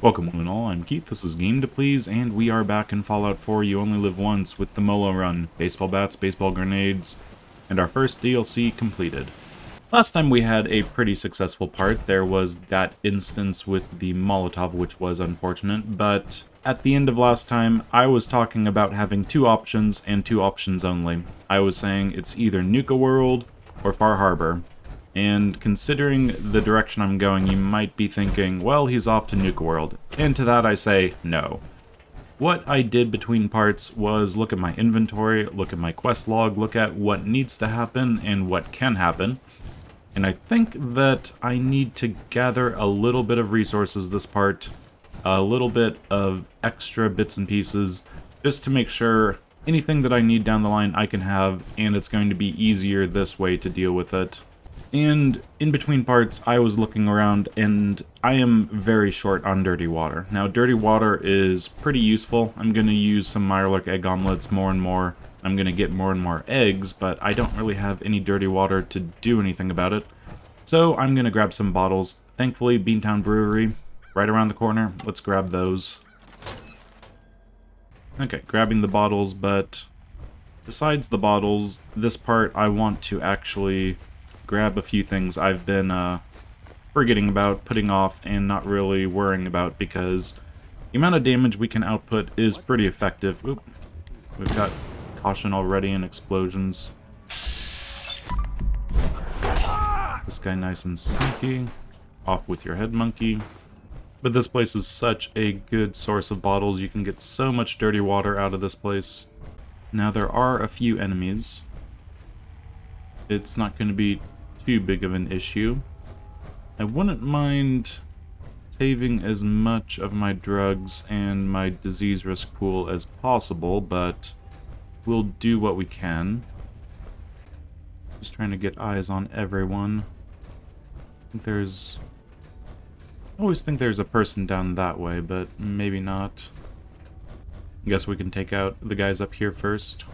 Welcome one and all, I'm Keith, this is Game to Please, and we are back in Fallout 4 You Only Live Once with the Molo run, baseball bats, baseball grenades, and our first DLC completed. Last time we had a pretty successful part. There was that instance with the Molotov, which was unfortunate, but at the end of last time, I was talking about having two options and two options only. I was saying it's either Nuke a World or Far Harbor. And considering the direction I'm going, you might be thinking, well, he's off to Nuke World. And to that I say, no. What I did between parts was look at my inventory, look at my quest log, look at what needs to happen and what can happen. And I think that I need to gather a little bit of resources this part, a little bit of extra bits and pieces, just to make sure anything that I need down the line I can have, and it's going to be easier this way to deal with it. And in between parts, I was looking around, and I am very short on dirty water. Now, dirty water is pretty useful. I'm going to use some Mirelurk egg omelets more and more. I'm going to get more and more eggs, but I don't really have any dirty water to do anything about it. So I'm going to grab some bottles. Thankfully, Beantown Brewery, right around the corner. Let's grab those. Okay, grabbing the bottles, but besides the bottles, this part I want to actually grab a few things I've been forgetting about, putting off, and not really worrying about, because the amount of damage we can output is pretty effective. Oop. We've got caution already and explosions. This guy nice and sneaky. Off with your head, monkey. But this place is such a good source of bottles. You can get so much dirty water out of this place. Now, there are a few enemies. It's not going to be too big of an issue. I wouldn't mind saving as much of my drugs and my disease risk pool as possible, but we'll do what we can. Just trying to get eyes on everyone. I always think there's a person down that way, but maybe not. I guess we can take out the guys up here first.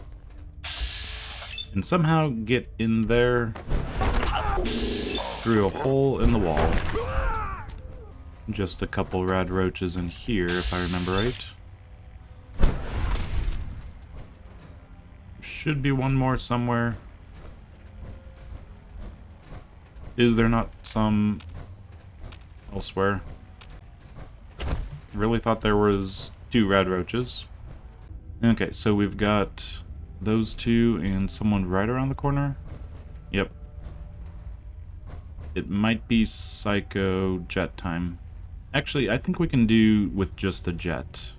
And somehow get in there through a hole in the wall. Just a couple rad roaches in here, if I remember right. Should be one more somewhere. Is there not some elsewhere? Really thought there was two rad roaches. Okay, so we've got those two and someone right around the corner. Yep. It might be Psycho Jet time. Actually, I think we can do with just the jet.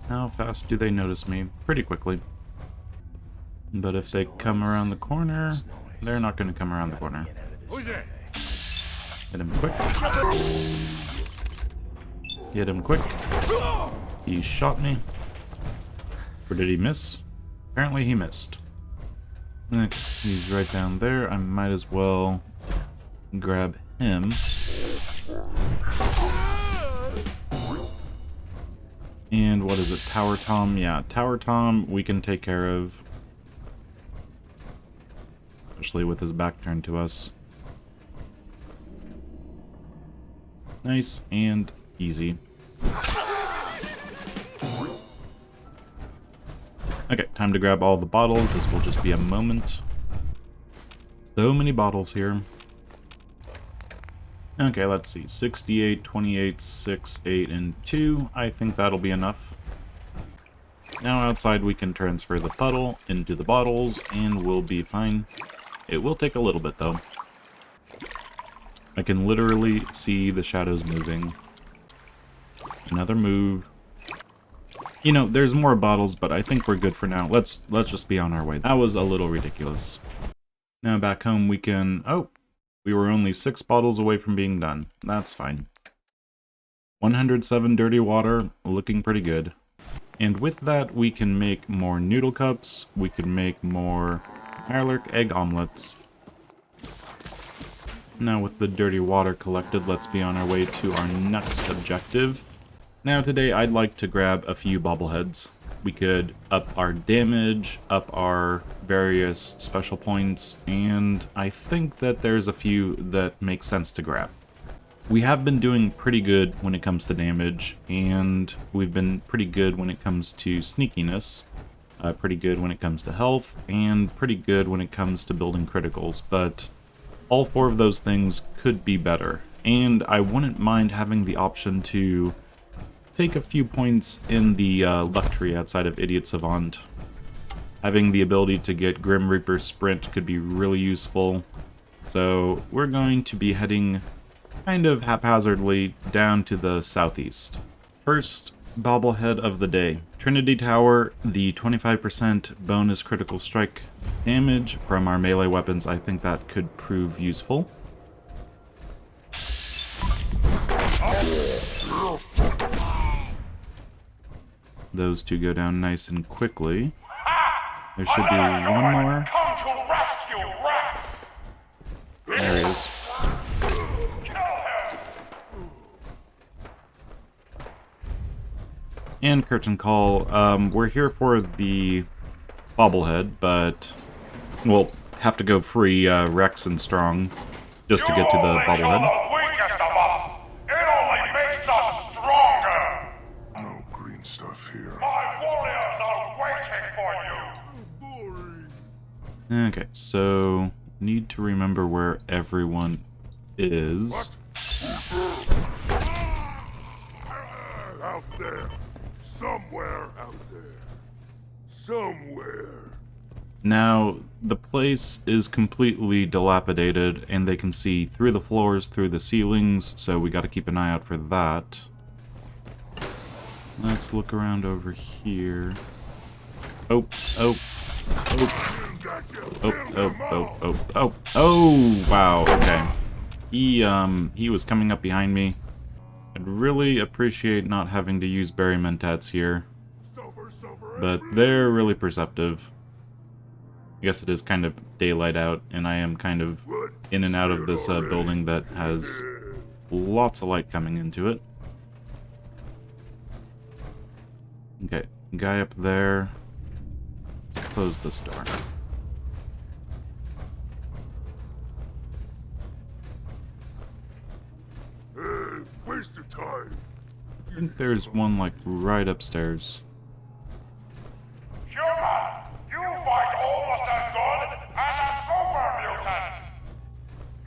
How fast do they notice me? Pretty quickly. But if they come around the corner, they're not going to come around the corner. Hit him quick. Hit him quick. He shot me. Or did he miss? Apparently he missed. Okay, he's right down there. I might as well grab him. And what is it? Tower Tom? Yeah, Tower Tom we can take care of. Especially with his back turned to us. Nice and easy. Okay, time to grab all the bottles. This will just be a moment. So many bottles here. Okay, let's see. 68, 28, 6, 8, and 2. I think that'll be enough. Now outside we can transfer the puddle into the bottles, and we'll be fine. It will take a little bit, though. I can literally see the shadows moving. Another move. You know, there's more bottles, but I think we're good for now. Let's just be on our way. That was a little ridiculous. Now back home we can... Oh! We were only 6 bottles away from being done. That's fine. 107 dirty water, looking pretty good. And with that, we can make more noodle cups. We could make more Mirelurk egg omelets. Now with the dirty water collected, let's be on our way to our next objective. Now today, I'd like to grab a few bobbleheads. We could up our damage, up our various special points, and I think that there's a few that make sense to grab. We have been doing pretty good when it comes to damage, and we've been pretty good when it comes to sneakiness, pretty good when it comes to health, and pretty good when it comes to building criticals, but all 4 of those things could be better. And I wouldn't mind having the option to take a few points in the luck tree outside of Idiot Savant. Having the ability to get Grim Reaper Sprint could be really useful. So we're going to be heading kind of haphazardly down to the southeast. First bobblehead of the day. Trinity Tower, the 25% bonus critical strike damage from our melee weapons. I think that could prove useful. Those 2 go down nice and quickly. There should be one more. There he is. And Curtain Call. We're here for the bobblehead, but we'll have to go free Rex and Strong just to get to the bobblehead. No green stuff here. My warriors are waiting for you! Okay, so need to remember where everyone is. What? Out there. Somewhere out there. Somewhere. Now, the place is completely dilapidated, and they can see through the floors, through the ceilings, so we gotta keep an eye out for that. Let's look around over here. Oh. Oh, wow, okay. He was coming up behind me. I'd really appreciate not having to use berry mentats here, but they're really perceptive. I guess it is kind of daylight out, and I am kind of in and out of this building that has lots of light coming into it. Okay, guy up there. Close this door. Waste of time. I think there's one, like, right upstairs. Human, you fight almost as good as a super mutant!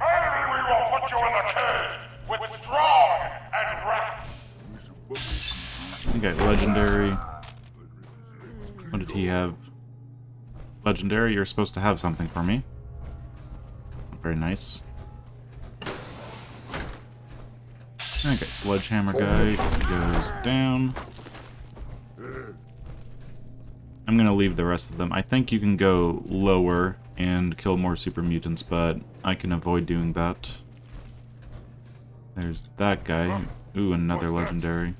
Maybe we will put you in the cage with Strong and Rex! Okay, legendary. What did he have? Legendary, you're supposed to have something for me. Very nice. Okay, sledgehammer guy goes down. I'm gonna leave the rest of them. I think you can go lower and kill more super mutants, but I can avoid doing that. There's that guy. Ooh, another legendary.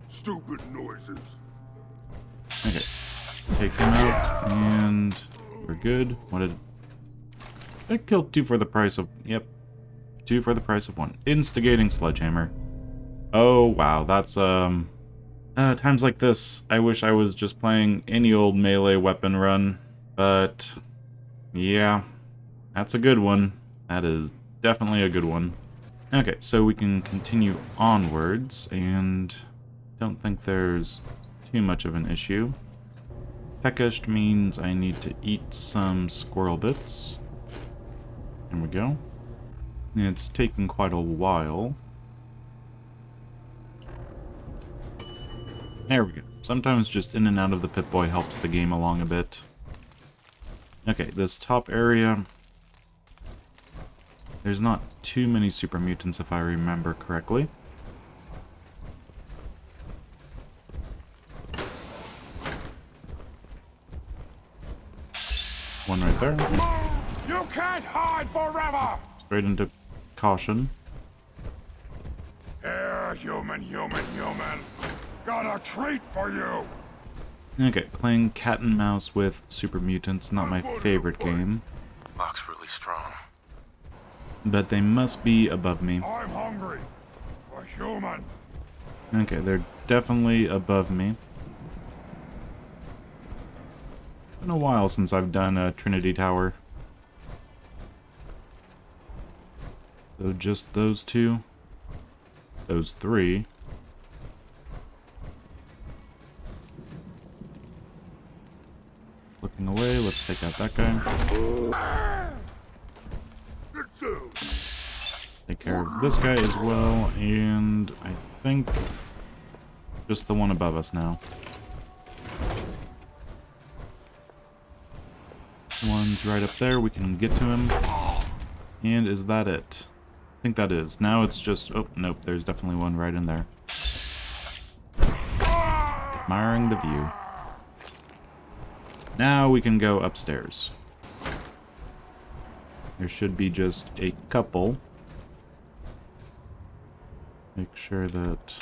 Stupid noises. Okay. Take him out, and we're good. What did... I killed 2 for the price of... Yep. 2 for the price of 1. Instigating sledgehammer. Oh, wow. That's, times like this, I wish I was just playing any old melee weapon run. But, yeah. That's a good one. That is definitely a good one. Okay, so we can continue onwards, and don't think there's too much of an issue. Peckish means I need to eat some squirrel bits. There we go. It's taking quite a while. There we go. Sometimes just in and out of the Pip-Boy helps the game along a bit. Okay, this top area... There's not too many super mutants if I remember correctly. One right there. You can't hide forever! Straight into caution. Here, human. Got a treat for you! Okay, playing cat and mouse with super mutants, not my favorite game. Locke's really strong. But they must be above me. I'm hungry. A human. Okay, they're definitely above me. Been a while since I've done a Trinity Tower. So just those 2. those three. Looking away, let's take out that guy. Take care of this guy as well, and I think just the one above us now. One's right up there, we can get to him. And is that it? I think that is. Now it's just... oh, nope, there's definitely one right in there. Admiring the view. Now we can go upstairs. There should be just a couple. Make sure that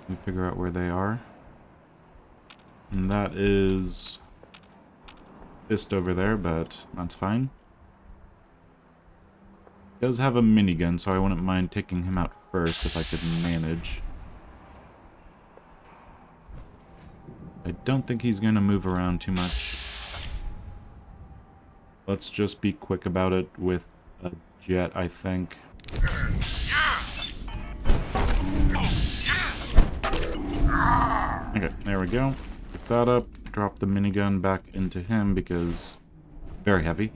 we figure out where they are. And that is Fist over there, but that's fine. He does have a minigun, so I wouldn't mind taking him out first if I could manage. I don't think he's going to move around too much. Let's just be quick about it with a jet, I think. Okay, there we go. Pick that up, drop the minigun back into him because very heavy.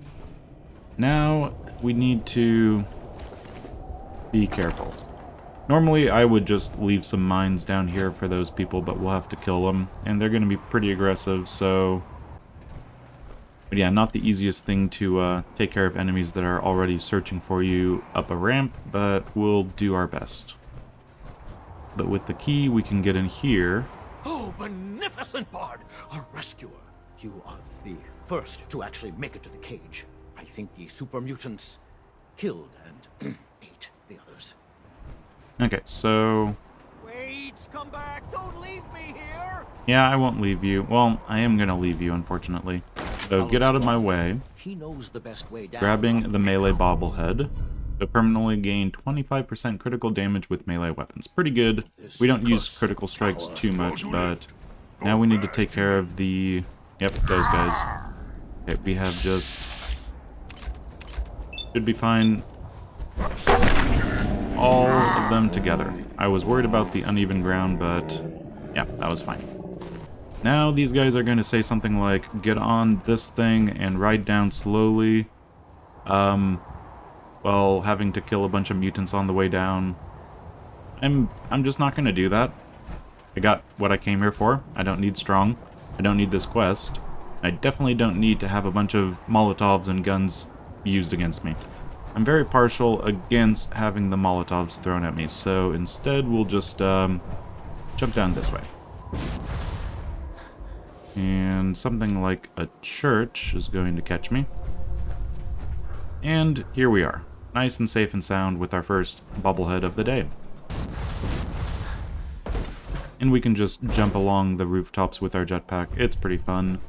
Now we need to be careful. Normally I would just leave some mines down here for those people, but we'll have to kill them, and they're going to be pretty aggressive, so... but yeah, not the easiest thing to take care of enemies that are already searching for you up a ramp, but we'll do our best. But with the key, we can get in here. Oh, beneficent Bard! A rescuer! You are the first to actually make it to the cage. I think the super mutants killed and ate the others. Okay, so... wait! Come back! Don't leave me here! yeah, I won't leave you. Well, I am going to leave you, unfortunately. So get out of my way. He knows the best way down. Grabbing the melee bobblehead. So permanently gain 25% critical damage with melee weapons. Pretty good. We don't use critical strikes too much, but now we need to take care of the... yep, those guys. Okay, we have just... should be fine. All of them together. I was worried about the uneven ground, but yeah, that was fine. Now these guys are going to say something like, get on this thing and ride down slowly, while having to kill a bunch of mutants on the way down. I'm just not going to do that. I got what I came here for. I don't need strong. I don't need this quest. I definitely don't need to have a bunch of Molotovs and guns used against me. I'm very partial against having the Molotovs thrown at me, so instead we'll just jump down this way. And something like a church is going to catch me. And here we are, nice and safe and sound with our first bobblehead of the day. And we can just jump along the rooftops with our jetpack. It's pretty fun.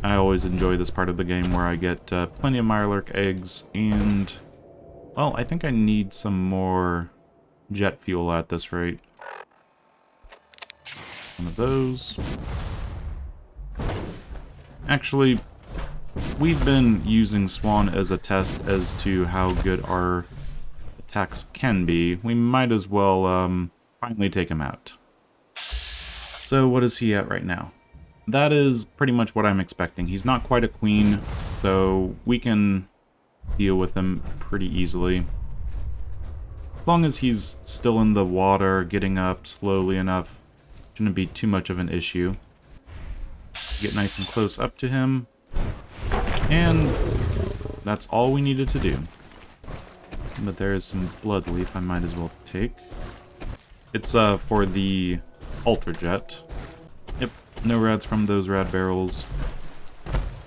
I always enjoy this part of the game where I get plenty of Mirelurk eggs, and... well, I think I need some more jet fuel at this rate. One of those. Actually, we've been using Swan as a test as to how good our attacks can be. We might as well finally take him out. So what is he at right now? That is pretty much what I'm expecting. He's not quite a queen, so we can deal with him pretty easily. As long as he's still in the water, getting up slowly enough, shouldn't be too much of an issue. Get nice and close up to him, and that's all we needed to do. But there is some blood leaf I might as well take. It's for the Ultra Jet. Yep, no rads from those rad barrels.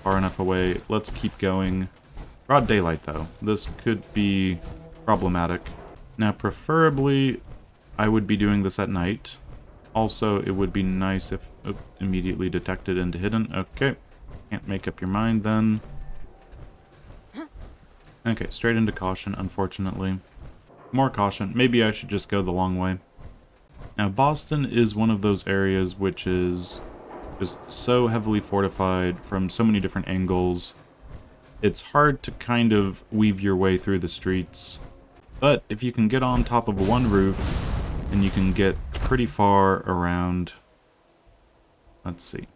Far enough away. Let's keep going. Broad daylight, though. This could be problematic. Now, preferably, I would be doing this at night. Also, it would be nice if... oh, immediately detected into hidden. Okay. Can't make up your mind, then. Okay, straight into caution, unfortunately. More caution. Maybe I should just go the long way. Now, Boston is one of those areas which is just so heavily fortified from so many different angles. It's hard to kind of weave your way through the streets. But if you can get on top of one roof, then you can get pretty far around. Let's see.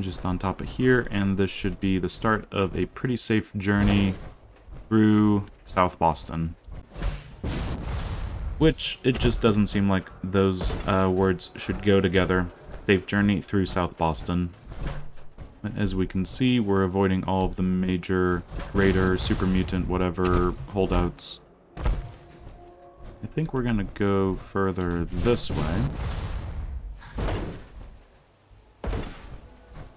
Just on top of here, and this should be the start of a pretty safe journey through South Boston. Which, it just doesn't seem like those words should go together. Safe journey through South Boston. But as we can see, we're avoiding all of the major raider, super mutant, whatever holdouts. I think we're gonna go further this way.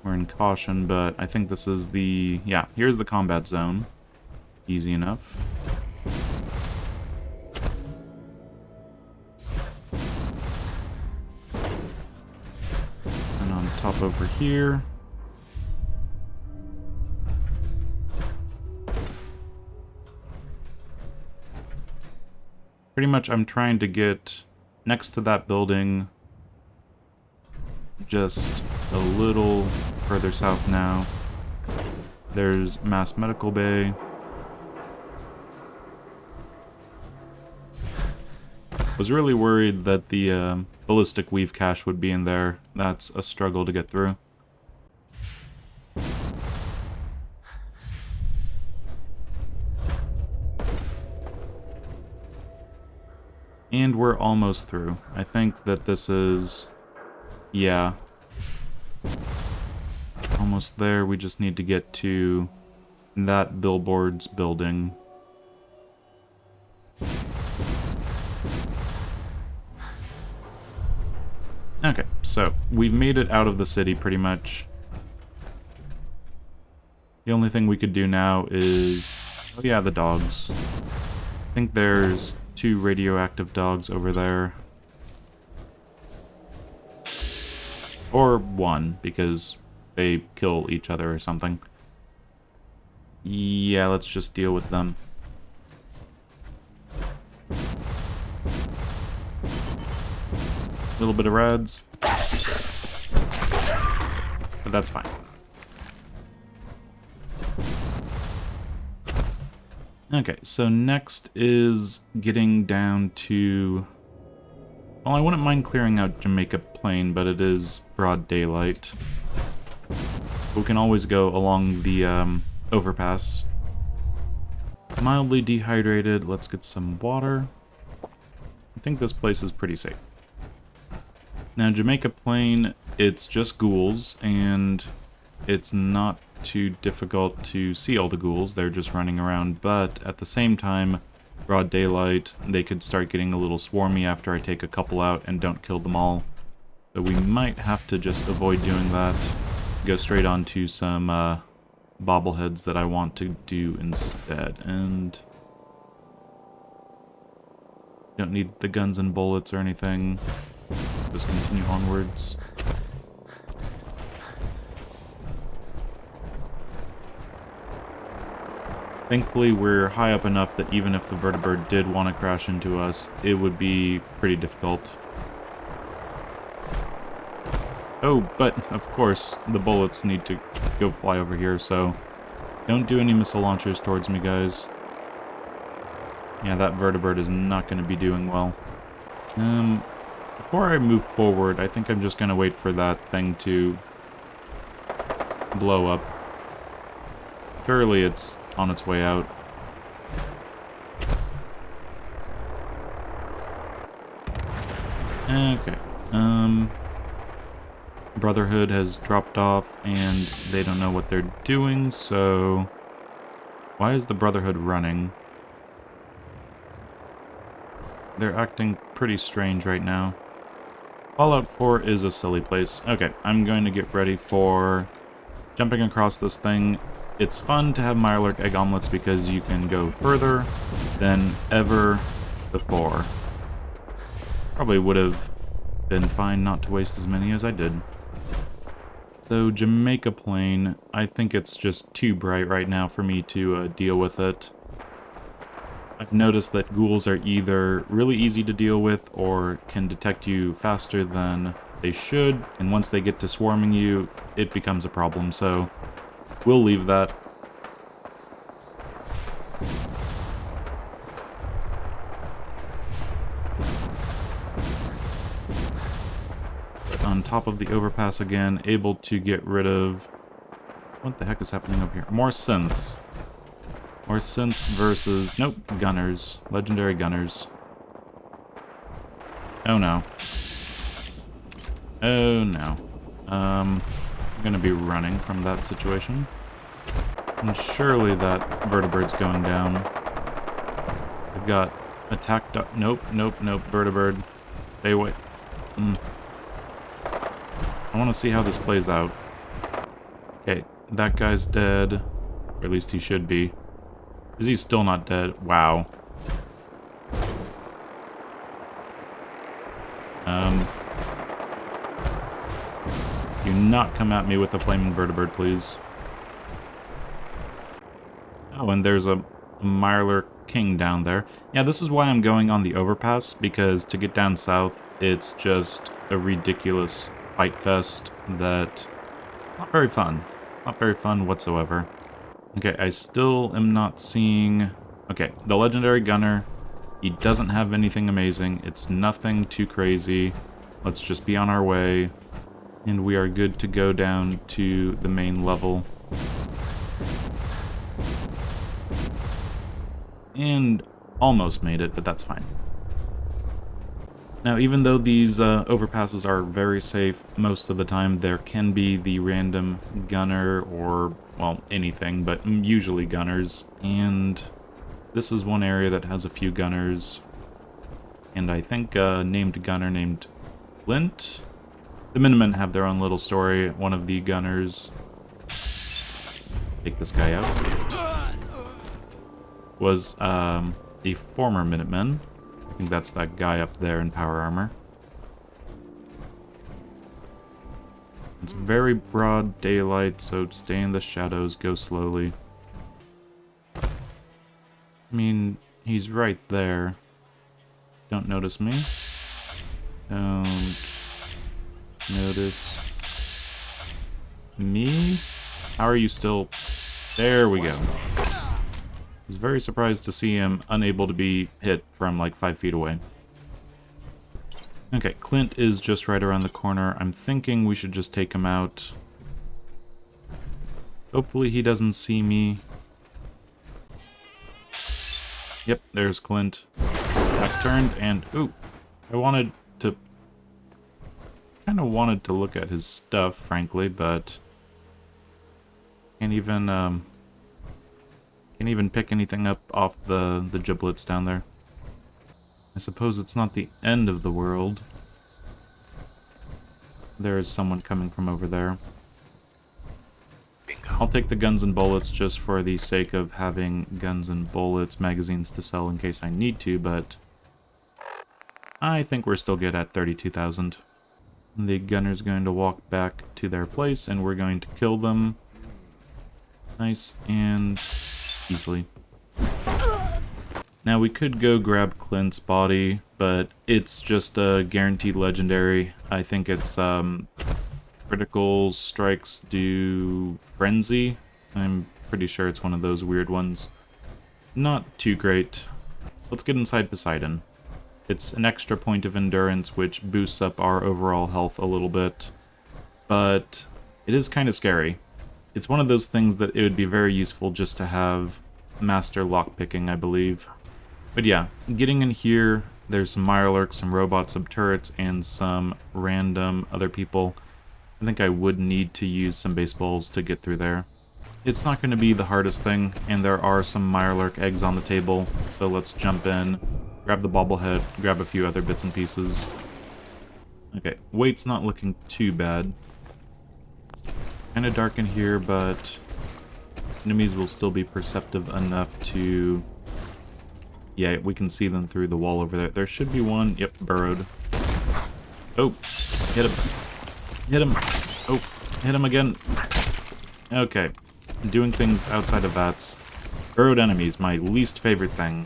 We're in caution, but I think this is the... yeah, here's the combat zone. Easy enough. And on top over here... pretty much I'm trying to get next to that building, just a little further south now. There's Mass Medical Bay. Was really worried that the ballistic weave cache would be in there. That's a struggle to get through. And we're almost through. I think that this is... yeah. Almost there. We just need to get to that billboard's building. Okay, so we've made it out of the city pretty much. The only thing we could do now is... oh yeah, the dogs. I think there's 2 radioactive dogs over there. Or 1, because they kill each other or something. Yeah, let's just deal with them. A little bit of reds. But that's fine. Okay, so next is getting down to... well, I wouldn't mind clearing out Jamaica Plain, but it is broad daylight. We can always go along the overpass. Mildly dehydrated, let's get some water. I think this place is pretty safe. Now, Jamaica Plain, it's just ghouls, and it's not too difficult to see all the ghouls. They're just running around, but at the same time, broad daylight, they could start getting a little swarmy after I take a couple out and don't kill them all. So we might have to just avoid doing that. Go straight on to some bobbleheads that I want to do instead. And don't need the guns and bullets or anything. Just continue onwards. Thankfully, we're high up enough that even if the vertibird did want to crash into us, it would be pretty difficult. Oh, but, of course, the bullets need to go fly over here, so don't do any missile launchers towards me, guys. Yeah, that vertibird is not going to be doing well. Before I move forward, I think I'm just going to wait for that thing to blow up. Surely it's on its way out. Okay. Brotherhood has dropped off, and they don't know what they're doing, so... why is the Brotherhood running? They're acting pretty strange right now. Fallout 4 is a silly place. Okay, I'm going to get ready for jumping across this thing. It's fun to have Mirelurk egg omelets because you can go further than ever before. Probably would have been fine not to waste as many as I did. So Jamaica Plain, I think it's just too bright right now for me to deal with it. I've noticed that ghouls are either really easy to deal with or can detect you faster than they should, and once they get to swarming you, it becomes a problem, so we'll leave that. on top of the overpass again, able to get rid of... What the heck is happening over here? More synths. More synths versus... Nope, gunners. Legendary gunners. Oh no. Oh no. I'm gonna be running from that situation. And surely that vertebrate's going down. We've got attack... Nope, nope, nope, vertebrate. Stay away. I want to see how this plays out. Okay, that guy's dead. Or at least he should be. Is he still not dead? Wow. Do not come at me with a flaming vertebrate, please. Oh, and there's a Mirelurk King down there. Yeah, this is why I'm going on the overpass, because to get down south, it's just a ridiculous fight fest that... not very fun. Not very fun whatsoever. Okay, I still am not seeing... Okay, the Legendary Gunner, he doesn't have anything amazing. It's nothing too crazy. Let's just be on our way. And we are good to go down to the main level. And almost made it, but that's fine. Now, even though these overpasses are very safe most of the time, there can be the random gunner or, well, anything, but usually gunners. And this is one area that has a few gunners. And I think a named gunner named Flint. The Minutemen have their own little story. One of the gunners... Take this guy out. Was the former Minutemen. I think that's that guy up there in power armor. It's very broad daylight, so stay in the shadows, go slowly. I mean, he's right there. Don't notice me. Don't notice me? How are you still... There we go. I was very surprised to see him unable to be hit from like 5 feet away. Okay, Clint is just right around the corner. I'm thinking we should just take him out. Hopefully he doesn't see me. Yep, there's Clint. Back turned and... Ooh! I wanted to... kind of wanted to look at his stuff, frankly, but... Can't even pick anything up off the giblets down there. I suppose it's not the end of the world. There is someone coming from over there. Bingo. I'll take the guns and bullets just for the sake of having guns and bullets, magazines to sell in case I need to, but I think we're still good at 32,000. The gunner's going to walk back to their place, and we're going to kill them. Nice and easily. Now we could go grab Clint's body, but it's just a guaranteed legendary. I think it's critical strikes do frenzy. I'm pretty sure it's one of those weird ones. Not too great. Let's get inside Poseidon. It's an extra point of endurance, which boosts up our overall health a little bit, but it is kind of scary. It's one of those things that it would be very useful just to have master lockpicking, I believe. But yeah, getting in here, there's some Mirelurks, some robots, some turrets, and some random other people. I think I would need to use some baseballs to get through there. It's not going to be the hardest thing, and there are some Mirelurk eggs on the table, so let's jump in, grab the bobblehead, grab a few other bits and pieces. Okay, weight's not looking too bad. Kinda dark in here, but enemies will still be perceptive enough to... Yeah, we can see them through the wall over there. There should be one. Yep, burrowed. Oh, hit him. Hit him. Oh, hit him again. Okay, doing things outside of VATS. Burrowed enemies, my least favorite thing.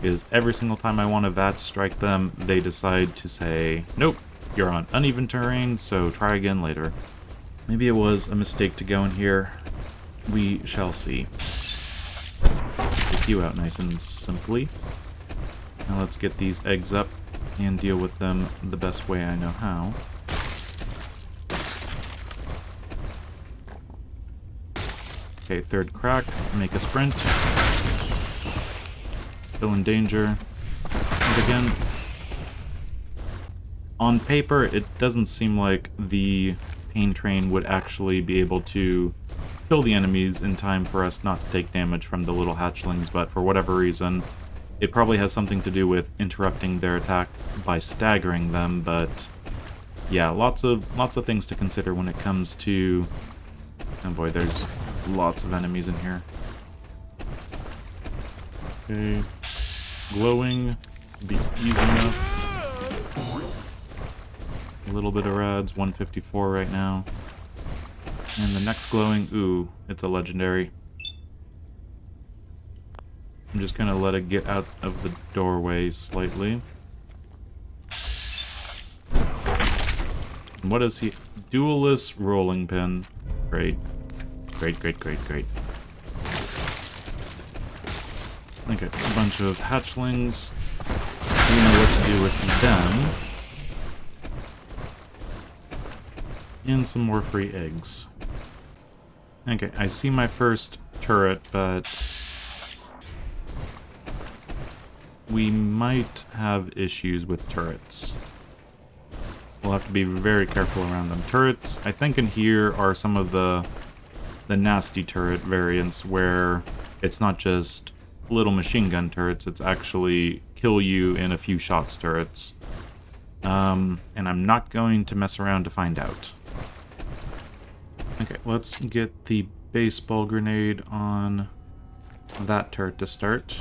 Is every single time I want to VATS strike them, they decide to say, nope, you're on uneven terrain, so try again later. Maybe it was a mistake to go in here. We shall see. Take you out nice and simply. Now let's get these eggs up and deal with them the best way I know how. Okay, third crack. Make a sprint. Still in danger. And again, on paper, it doesn't seem like the pain train would actually be able to kill the enemies in time for us not to take damage from the little hatchlings, but for whatever reason, it probably has something to do with interrupting their attack by staggering them, but yeah, lots of things to consider when it comes to... Oh boy, there's lots of enemies in here. Okay. Glowing. Be easy enough. A little bit of rads. 154 right now. And the next glowing... Ooh, it's a legendary. I'm just gonna let it get out of the doorway slightly. And what is he? Duelist rolling pin. Great. Great, great, great, great. Okay, a bunch of hatchlings. We know what to do with them. And some more free eggs. Okay, I see my first turret, but we might have issues with turrets. We'll have to be very careful around them. Turrets, I think in here are some of the nasty turret variants where it's not just little machine gun turrets, it's actually kill you in a few shots turrets. And I'm not going to mess around to find out. Okay, let's get the baseball grenade on that turret to start.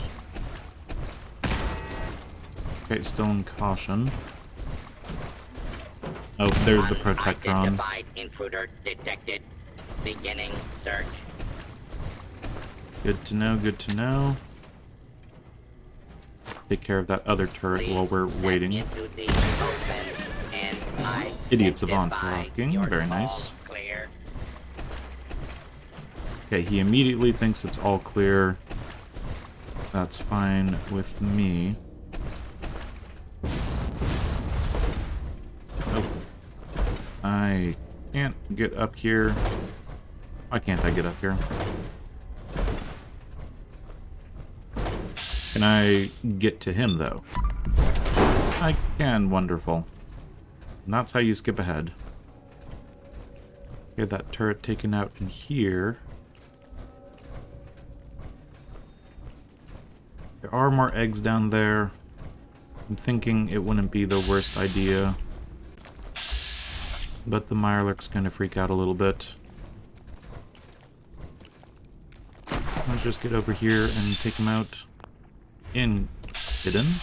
Okay, still in caution. Oh, there's the Protectron. Unidentified intruder detected. Beginning search. Good to know, good to know. Take care of that other turret while we're waiting. Idiot Savant blocking, very nice. Clear. Okay, he immediately thinks it's all clear. That's fine with me. Oh. I can't get up here. Why can't I get up here? Can I get to him, though? I can, wonderful. And that's how you skip ahead. Get that turret taken out in here. There are more eggs down there. I'm thinking it wouldn't be the worst idea. But the Mirelurk's gonna freak out a little bit. Let's just get over here and take him out. In hidden.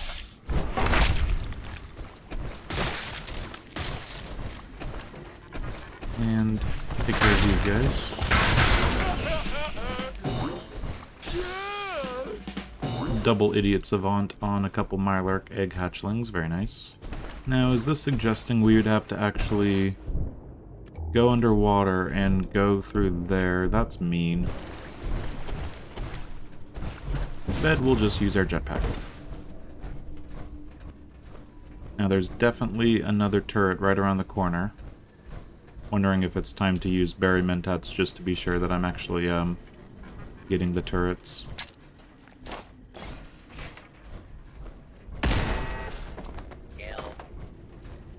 And take care of these guys. Double Idiot Savant on a couple Mirelurk egg hatchlings, very nice. Now, is this suggesting we would have to actually go underwater and go through there? That's mean. Instead, we'll just use our jetpack. Now, there's definitely another turret right around the corner. Wondering if it's time to use Berry Mentats just to be sure that I'm actually getting the turrets.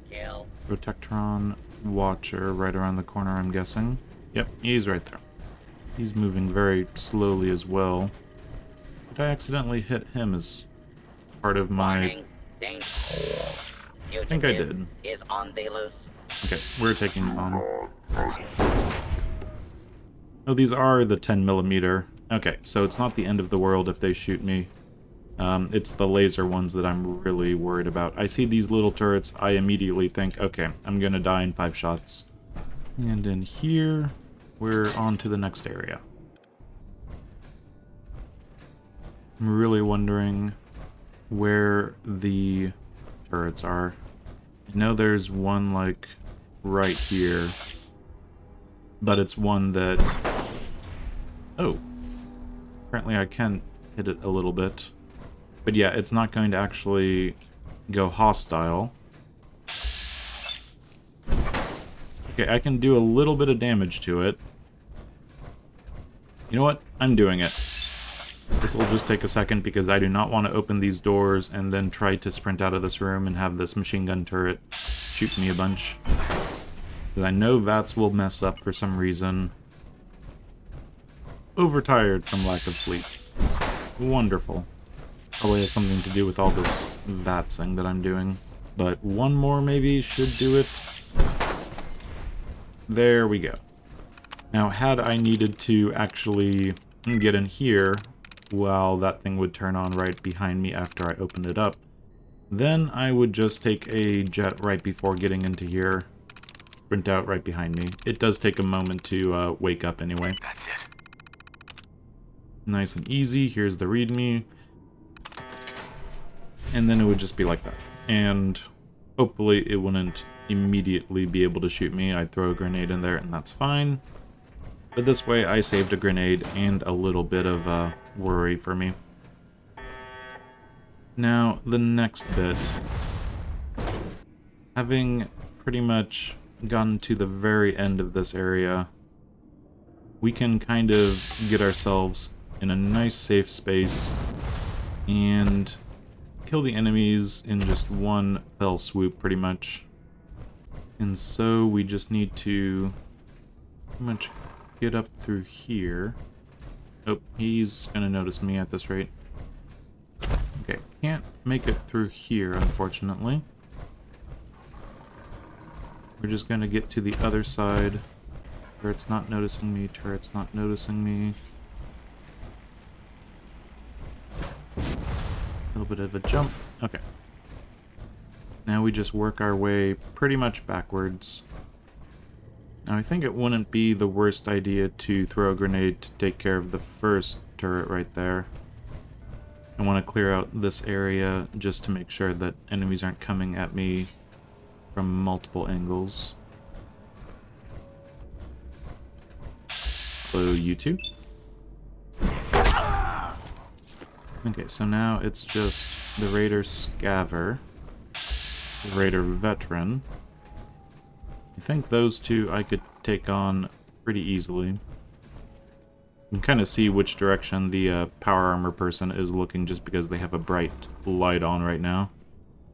Kill. Protectron Watcher right around the corner, I'm guessing. Yep, he's right there. He's moving very slowly as well. Did I accidentally hit him as part of my... Warning. Danger. I think I did. Is on the loose. Okay, we're taking him on. Oh, these are the 10mm. Okay, so it's not the end of the world if they shoot me. It's the laser ones that I'm really worried about. I see these little turrets, I immediately think, okay, I'm gonna die in 5 shots. And in here, we're on to the next area. I'm really wondering where the turrets are. I know there's one, like, right here. But it's one that... Oh. Apparently I can hit it a little bit. But yeah, it's not going to actually go hostile. Okay, I can do a little bit of damage to it. You know what? I'm doing it. This will just take a second because I do not want to open these doors and then try to sprint out of this room and have this machine gun turret shoot me a bunch. Because I know VATS will mess up for some reason. Overtired from lack of sleep. Wonderful. Probably has something to do with all this VATSing that I'm doing. But one more maybe should do it. There we go. Now, had I needed to actually get in here while that thing would turn on right behind me after I opened it up, then I would just take a jet right before getting into here, sprint out right behind me. It does take a moment to wake up anyway. That's it. Nice and easy. Here's the readme. And then it would just be like that. And hopefully it wouldn't immediately be able to shoot me. I'd throw a grenade in there and that's fine. But this way I saved a grenade and a little bit of worry for me. Now, the next bit. Having pretty much gotten to the very end of this area, we can kind of get ourselves in a nice safe space and kill the enemies in just one fell swoop pretty much. And so we just need to pretty much get up through here. Oh, he's gonna notice me at this rate. Okay, can't make it through here, unfortunately. We're just gonna get to the other side. Turret's not noticing me, turret's not noticing me. A little bit of a jump. Okay. Now we just work our way pretty much backwards. Now I think it wouldn't be the worst idea to throw a grenade to take care of the first turret right there. I want to clear out this area just to make sure that enemies aren't coming at me from multiple angles. Hello, you two. Okay, so now it's just the Raider Scaver, the Raider Veteran. I think those two I could take on pretty easily. You can kind of see which direction the power armor person is looking just because they have a bright light on right now.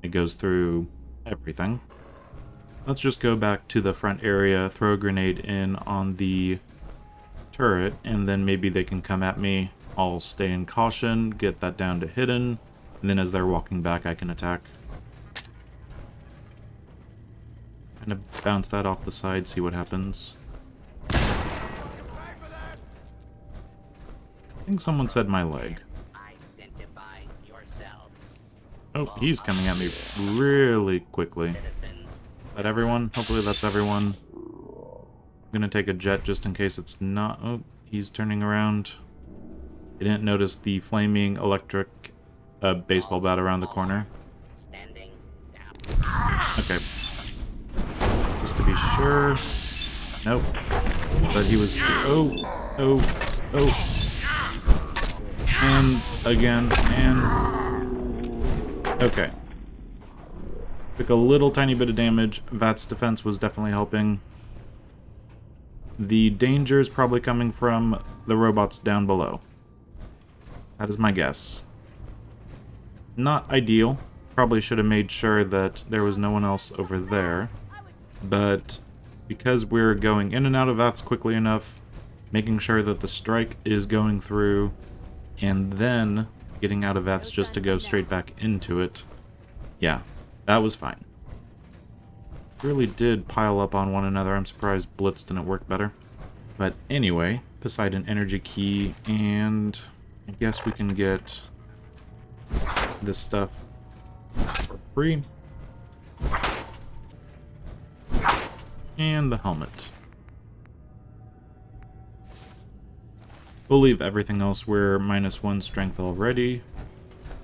It goes through everything. Let's just go back to the front area, throw a grenade in on the turret, and then maybe they can come at me. I'll stay in caution, get that down to hidden, and then as they're walking back I can attack. Kind of bounce that off the side, see what happens. I think someone said my leg. Identify yourself. Oh, he's coming at me really quickly. Is that everyone? Hopefully that's everyone. I'm gonna take a jet just in case it's not... Oh, he's turning around. I didn't notice the flaming electric baseball bat around the corner. Standing down. Okay. Just to be sure. Nope. But he was... Oh. And again, and... Okay. Took a little tiny bit of damage. VATS defense was definitely helping. The danger is probably coming from the robots down below. That is my guess. Not ideal. Probably should have made sure that there was no one else over there. But because we're going in and out of VATS quickly enough, making sure that the strike is going through, and then getting out of VATS just to go straight back into it. Yeah, that was fine. Really did pile up on one another. I'm surprised Blitz didn't work better. But anyway, Poseidon Energy Key, and I guess we can get this stuff for free. And the helmet. We'll leave everything else. We're -1 strength already.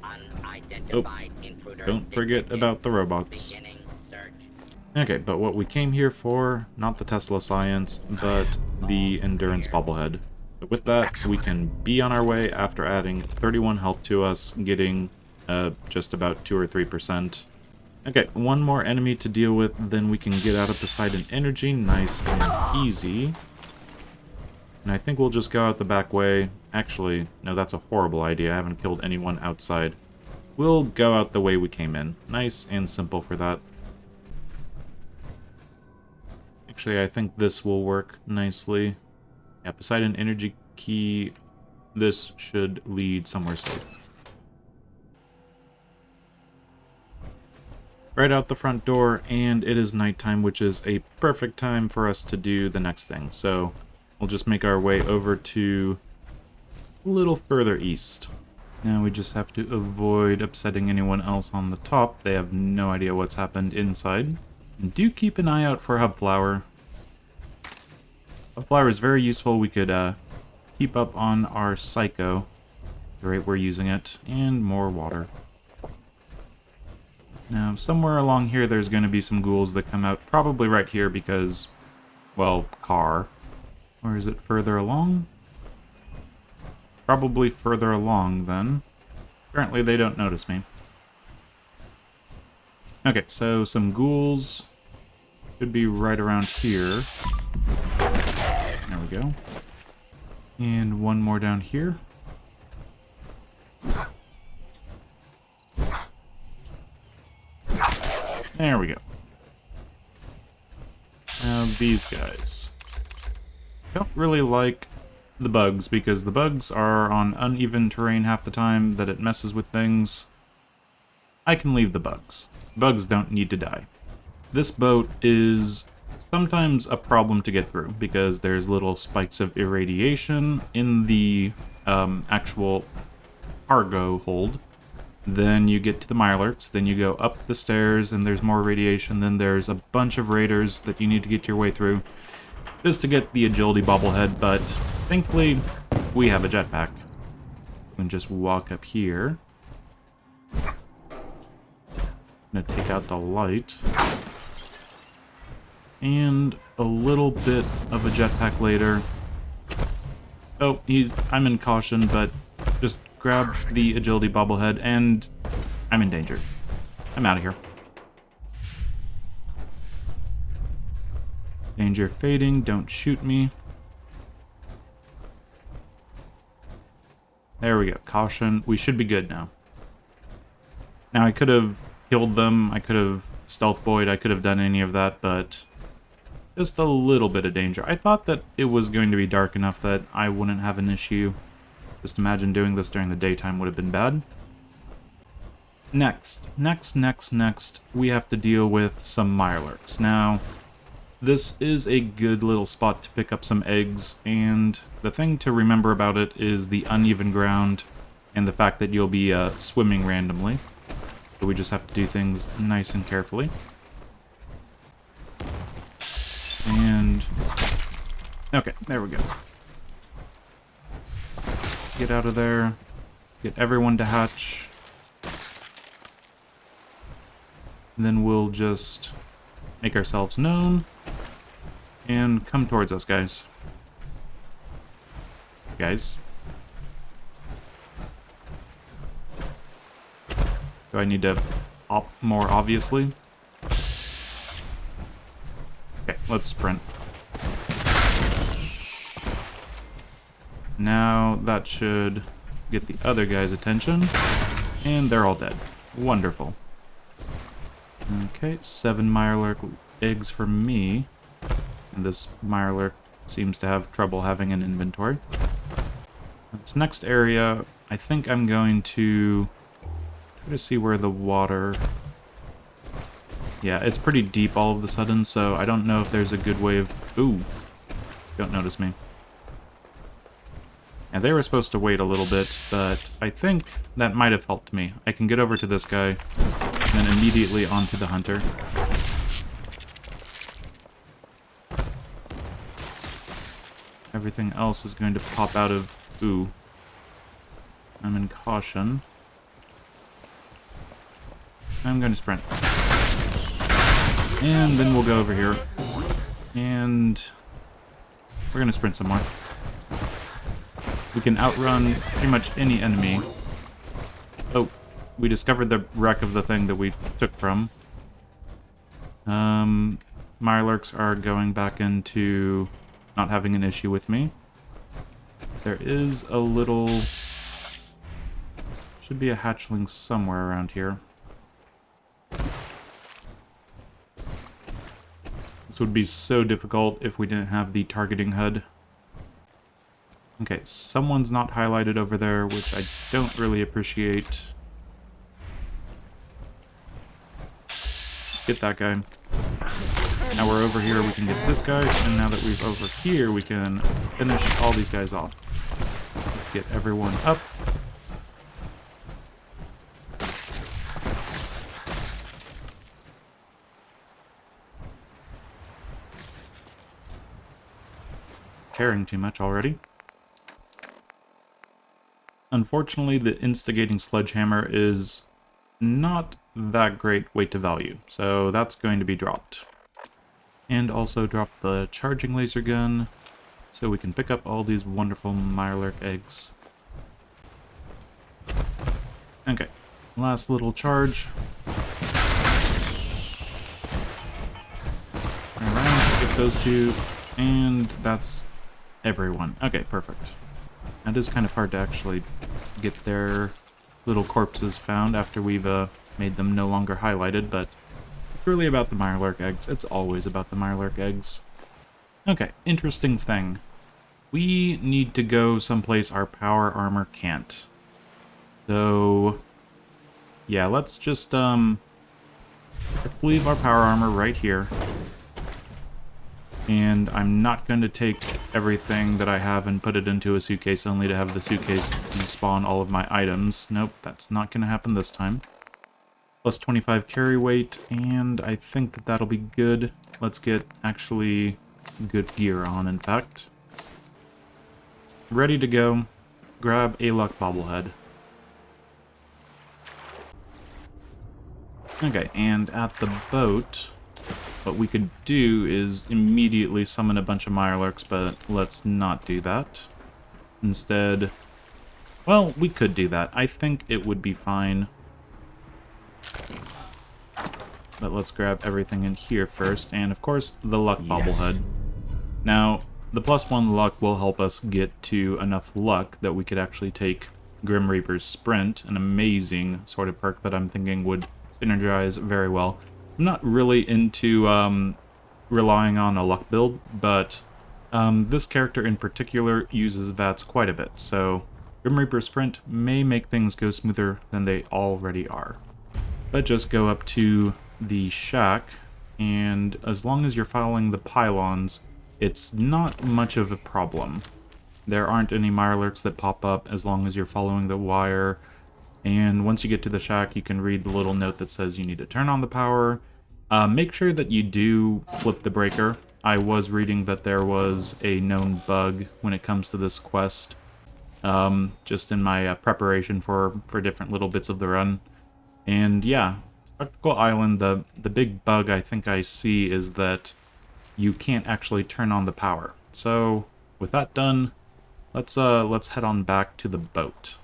Unidentified intruder Don't forget detected. about the robots. Beginning search. Okay, but what we came here for, not the Tesla science, but the endurance bobblehead. But with that, we can be on our way after adding 31 health to us, getting just about 2 or 3%. Okay, one more enemy to deal with, then we can get out of Poseidon Energy, nice and easy. And I think we'll just go out the back way. Actually, no, that's a horrible idea. I haven't killed anyone outside. We'll go out the way we came in. Nice and simple for that. Actually, I think this will work nicely. Yeah, beside an energy key, this should lead somewhere safe. Right out the front door, and it is nighttime, which is a perfect time for us to do the next thing. So we'll just make our way over to a little further east. Now we just have to avoid upsetting anyone else on the top. They have no idea what's happened inside. And do keep an eye out for Hubflower. Hubflower is very useful. We could keep up on our Psycho. The rate we're using it. And more water. Now, somewhere along here there's going to be some ghouls that come out. Probably right here because, well, car. Or is it further along? Probably further along, then. Apparently they don't notice me. Okay, so some ghouls should be right around here. There we go. And one more down here. There we go. Now these guys. I don't really like the bugs, because the bugs are on uneven terrain half the time that it messes with things. I can leave the bugs. Bugs don't need to die. This boat is sometimes a problem to get through, because there's little spikes of irradiation in the actual cargo hold. Then you get to the Mirelurks, then you go up the stairs and there's more radiation, then there's a bunch of raiders that you need to get your way through just to get the agility bobblehead, but thankfully we have a jetpack. We can just walk up here. I'm gonna take out the light. And a little bit of a jetpack later. Oh, I'm in caution, but just grab the agility bobblehead, and I'm in danger. I'm out of here. Danger fading, don't shoot me. There we go, caution. We should be good now. Now I could have killed them, I could have stealth boyed, I could have done any of that, but just a little bit of danger. I thought that it was going to be dark enough that I wouldn't have an issue. Just imagine doing this during the daytime would have been bad. Next, we have to deal with some Mirelurks. Now, this is a good little spot to pick up some eggs, and the thing to remember about it is the uneven ground and the fact that you'll be swimming randomly. So we just have to do things nice and carefully. And okay, there we go. Get out of there. Get everyone to hatch. And then we'll just make ourselves known. And come towards us, guys. Guys. Do I need to hop more obviously? Okay, let's sprint. Now that should get the other guy's attention. And they're all dead. Wonderful. Okay, 7 Mirelurk eggs for me. And this Mirelurk seems to have trouble having an inventory. This next area, I think I'm going to try to see where the water... Yeah, it's pretty deep all of a sudden, so I don't know if there's a good way of... Ooh, don't notice me. And they were supposed to wait a little bit, but I think that might have helped me. I can get over to this guy, and then immediately onto the hunter. Everything else is going to pop out of... Ooh. I'm in caution. I'm going to sprint. And then we'll go over here. And we're going to sprint some more. We can outrun pretty much any enemy. Oh, we discovered the wreck of the thing that we took from. Mirelurks are going back into not having an issue with me. There is a little... should be a hatchling somewhere around here. This would be so difficult if we didn't have the targeting HUD. Okay, someone's not highlighted over there, which I don't really appreciate. Let's get that guy. Now we're over here, we can get this guy, and now that we're over here, we can finish all these guys off. Get everyone up. Caring too much already. Unfortunately, the instigating sledgehammer is not that great weight to value, so that's going to be dropped. And also drop the charging laser gun, so we can pick up all these wonderful Mirelurk eggs. Okay, last little charge. Turn around, get those two, and that's everyone. Okay, perfect. It is kind of hard to actually get their little corpses found after we've made them no longer highlighted, but it's really about the Mirelurk eggs. It's always about the Mirelurk eggs. Okay, interesting thing. We need to go someplace our power armor can't. So, yeah, let's just, let's leave our power armor right here. And I'm not going to take everything that I have and put it into a suitcase only to have the suitcase despawn all of my items. Nope, that's not going to happen this time. Plus 25 carry weight, and I think that that'll be good. Let's get actually good gear on, in fact. Ready to go. Grab a luck bobblehead. Okay, and at the boat... what we could do is immediately summon a bunch of Mirelurks, but let's not do that. Instead, well, we could do that. I think it would be fine. But let's grab everything in here first, and of course, the luck bobblehead. Now, the +1 luck will help us get to enough luck that we could actually take Grim Reaper's Sprint, an amazing sort of perk that I'm thinking would synergize very well. I'm not really into relying on a luck build, but this character in particular uses VATS quite a bit, so Grim Reaper Sprint may make things go smoother than they already are. But just go up to the shack, and as long as you're following the pylons, it's not much of a problem. There aren't any Mirelurks that pop up as long as you're following the wire. And once you get to the shack, you can read the little note that says you need to turn on the power. Make sure that you do flip the breaker. I was reading that there was a known bug when it comes to this quest, just in my preparation for different little bits of the run. And yeah, Spectacle Island, the big bug I think I see is that you can't actually turn on the power. So with that done, let's head on back to the boat.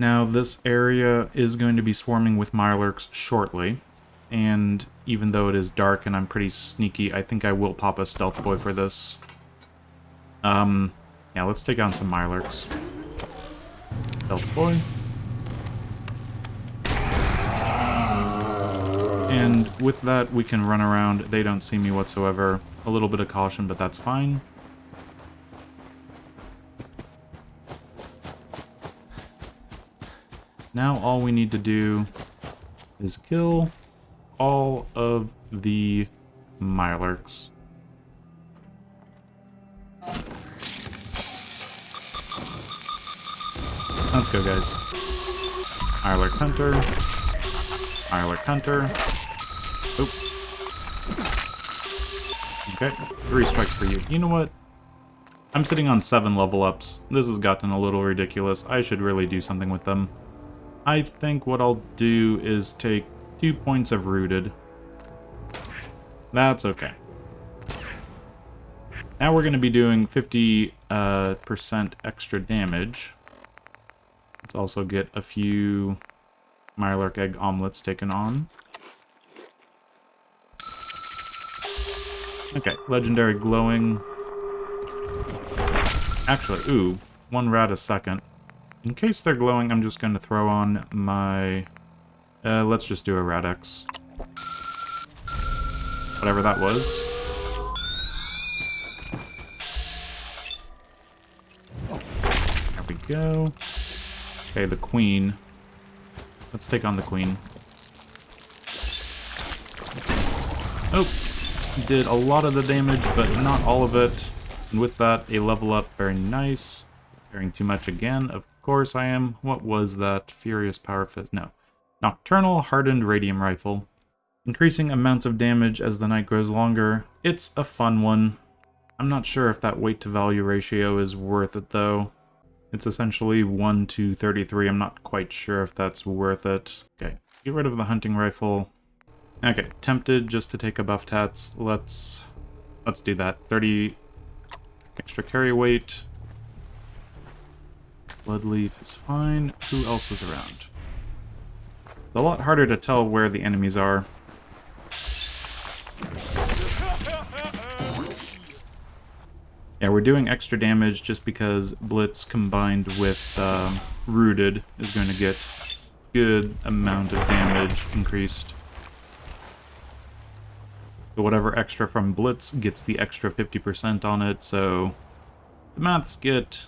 Now, this area is going to be swarming with Mirelurks shortly, and even though it is dark and I'm pretty sneaky, I think I will pop a stealth boy for this. Yeah, let's take on some Mirelurks. Stealth boy. And with that, we can run around. They don't see me whatsoever. A little bit of caution, but that's fine. Now all we need to do is kill all of the Mirelurks. Let's go, guys. Mirelurk Hunter. Mirelurk Hunter. Oop. Okay, 3 strikes for you. You know what? I'm sitting on 7 level ups. This has gotten a little ridiculous. I should really do something with them. I think what I'll do is take 2 points of rooted. That's okay. Now we're going to be doing 50% extra damage. Let's also get a few Mirelurk egg omelets taken on. Okay, legendary glowing. Actually, ooh, one rat a second. In case they're glowing, I'm just going to throw on my... let's just do a Rad-X. Whatever that was. There we go. Okay, the queen. Let's take on the queen. Oh, did a lot of the damage, but not all of it. And with that, a level up, very nice. Carrying too much again, of course I am. What was that? Furious Power Fist? No. Nocturnal Hardened Radium Rifle. Increasing amounts of damage as the night grows longer. It's a fun one. I'm not sure if that weight to value ratio is worth it though. It's essentially 1 to 33. I'm not quite sure if that's worth it. Okay, get rid of the hunting rifle. Okay, tempted just to take a buff tats. Let's do that. 30 extra carry weight. Bloodleaf is fine. Who else is around? It's a lot harder to tell where the enemies are. Yeah, we're doing extra damage just because Blitz combined with Rooted is going to get good amount of damage increased. So whatever extra from Blitz gets the extra 50% on it, so the maths get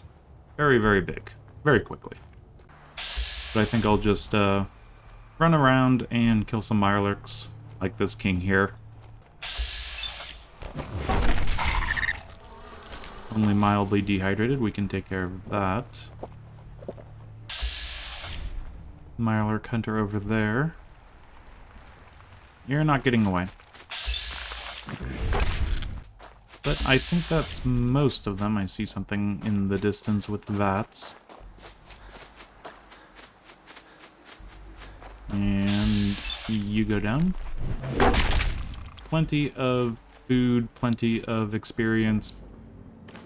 very, very big, very quickly. But I think I'll just run around and kill some Mirelurks, like this king here. Only mildly dehydrated, we can take care of that. Mirelurk Hunter over there. You're not getting away. But I think that's most of them. I see something in the distance with VATS. And you go down. Plenty of food, plenty of experience,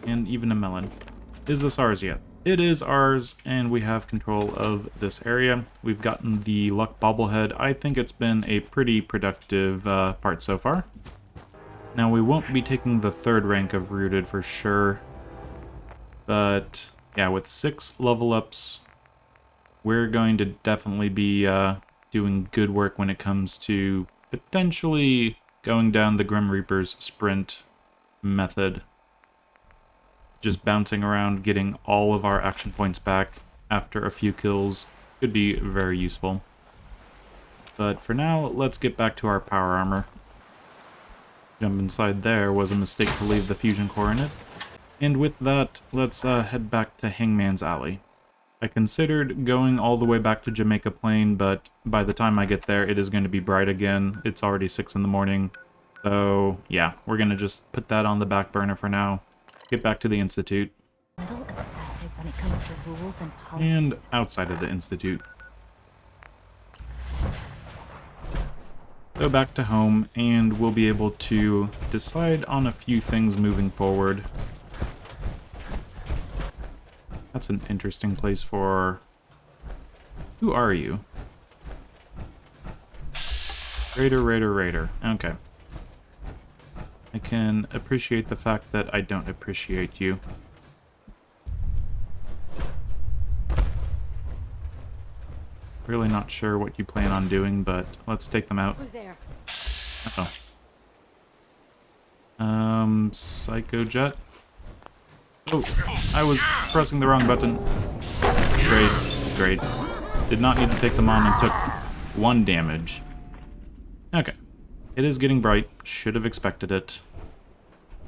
and even a melon. Is this ours yet? It is ours, and we have control of this area. We've gotten the Luck Bobblehead. I think it's been a pretty productive part so far. Now, we won't be taking the 3rd rank of Rooted for sure, but yeah, with 6 level ups, we're going to definitely be doing good work when it comes to potentially going down the Grim Reaper's sprint method. Just bouncing around, getting all of our action points back after a few kills could be very useful. But for now, let's get back to our power armor. Jump inside there was a mistake to leave the fusion core in it. And with that, let's head back to Hangman's Alley. I considered going all the way back to Jamaica Plain, but by the time I get there, it is going to be bright again. It's already 6 in the morning. So yeah, we're going to just put that on the back burner for now. Get back to the Institute. A little obsessive when it comes to rules and policies. And outside of the Institute. Go back to home, and we'll be able to decide on a few things moving forward. That's an interesting place for... Who are you? Raider. Okay. I can appreciate the fact that I don't appreciate you. Really not sure what you plan on doing, but let's take them out. Who's there? Uh-oh. Psycho Jet? Oh, I was pressing the wrong button. Great. Did not need to take them on and took 1 damage. Okay. It is getting bright. Should have expected it.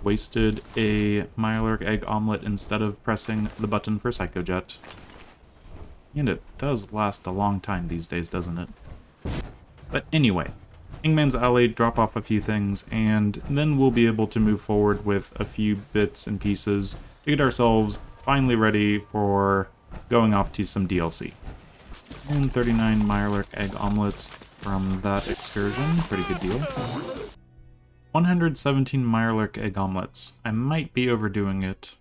Wasted a Mirelurk egg omelet instead of pressing the button for Psycho Jet. And it does last a long time these days, doesn't it? But anyway, Hangman's Alley, drop off a few things, and then we'll be able to move forward with a few bits and pieces to get ourselves finally ready for going off to some DLC. And 39 Mirelurk egg omelets from that excursion. Pretty good deal. 117 Mirelurk egg omelets. I might be overdoing it.